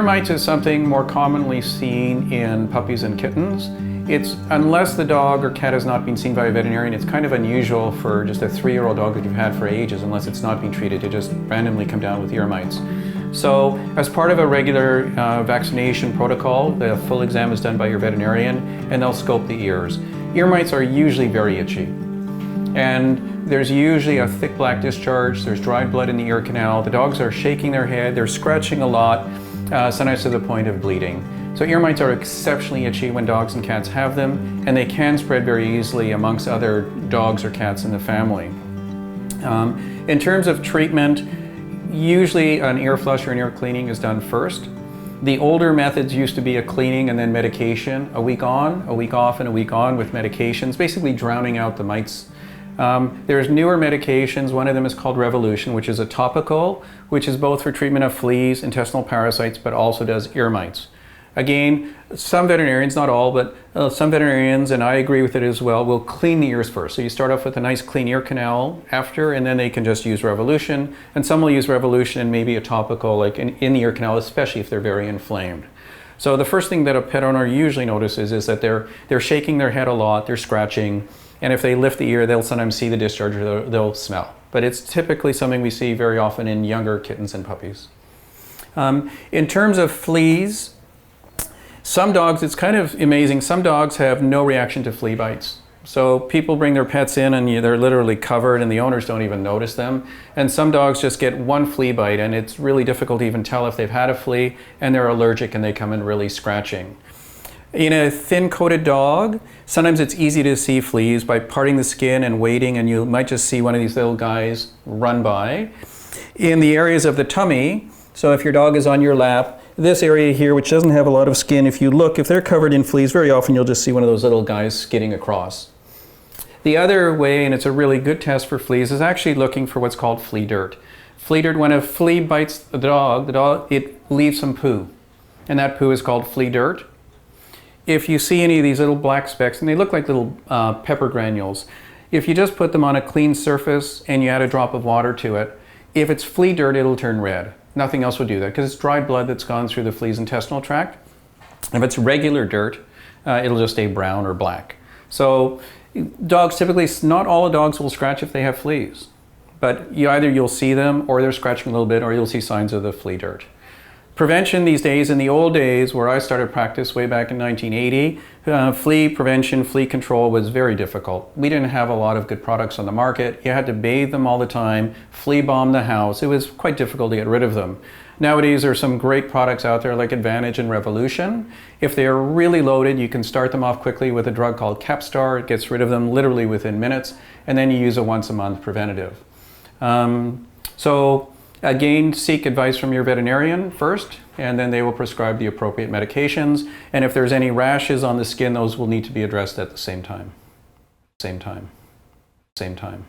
mites is something more commonly seen in puppies and kittens. Unless the dog or cat has not been seen by a veterinarian, it's kind of unusual for just a 3-year-old dog that you've had for ages, unless it's not been treated, to just randomly come down with ear mites. So as part of a regular vaccination protocol, the full exam is done by your veterinarian and they'll scope the ears. Ear mites are usually very itchy. And there's usually a thick black discharge, there's dried blood in the ear canal, the dogs are shaking their head, they're scratching a lot, sometimes to the point of bleeding. So ear mites are exceptionally itchy when dogs and cats have them, and they can spread very easily amongst other dogs or cats in the family. In terms of treatment, usually an ear flush or an ear cleaning is done first. The older methods used to be a cleaning and then medication, a week on, a week off, and a week on with medications, basically drowning out the mites. There's newer medications. One of them is called Revolution, which is a topical, which is both for treatment of fleas, intestinal parasites, but also does ear mites. Again, some veterinarians, not all, but some veterinarians, and I agree with it as well, will clean the ears first. So you start off with a nice clean ear canal after, and then they can just use Revolution. And some will use Revolution and maybe a topical like in the ear canal, especially if they're very inflamed. So the first thing that a pet owner usually notices is that they're shaking their head a lot, they're scratching, and if they lift the ear, they'll sometimes see the discharge or they'll smell. But it's typically something we see very often in younger kittens and puppies. In terms of fleas, some dogs, it's kind of amazing, some dogs have no reaction to flea bites. So people bring their pets in and they're literally covered and the owners don't even notice them. And some dogs just get one flea bite and it's really difficult to even tell if they've had a flea, and they're allergic and they come in really scratching. In a thin-coated dog, sometimes it's easy to see fleas by parting the skin and waiting, and you might just see one of these little guys run by. In the areas of the tummy, so if your dog is on your lap, this area here, which doesn't have a lot of skin, if you look, if they're covered in fleas, very often you'll just see one of those little guys skidding across. The other way, and it's a really good test for fleas, is actually looking for what's called flea dirt. Flea dirt, when a flea bites the dog, it leaves some poo, and that poo is called flea dirt. If you see any of these little black specks, and they look like little pepper granules, if you just put them on a clean surface and you add a drop of water to it, if it's flea dirt, it'll turn red. Nothing else will do that because it's dried blood that's gone through the flea's intestinal tract. If it's regular dirt, it'll just stay brown or black. So dogs typically, not all the dogs will scratch if they have fleas, but either you'll see them or they're scratching a little bit or you'll see signs of the flea dirt. Prevention these days, in the old days where I started practice way back in 1980, flea prevention, flea control was very difficult. We didn't have a lot of good products on the market. You had to bathe them all the time, flea bomb the house. It was quite difficult to get rid of them. Nowadays there are some great products out there like Advantage and Revolution. If they are really loaded, you can start them off quickly with a drug called Capstar. It gets rid of them literally within minutes, and then you use a once-a-month preventative. Again, seek advice from your veterinarian first, and then they will prescribe the appropriate medications. And if there's any rashes on the skin, those will need to be addressed at the same time. Same time. Same time.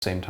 Same time.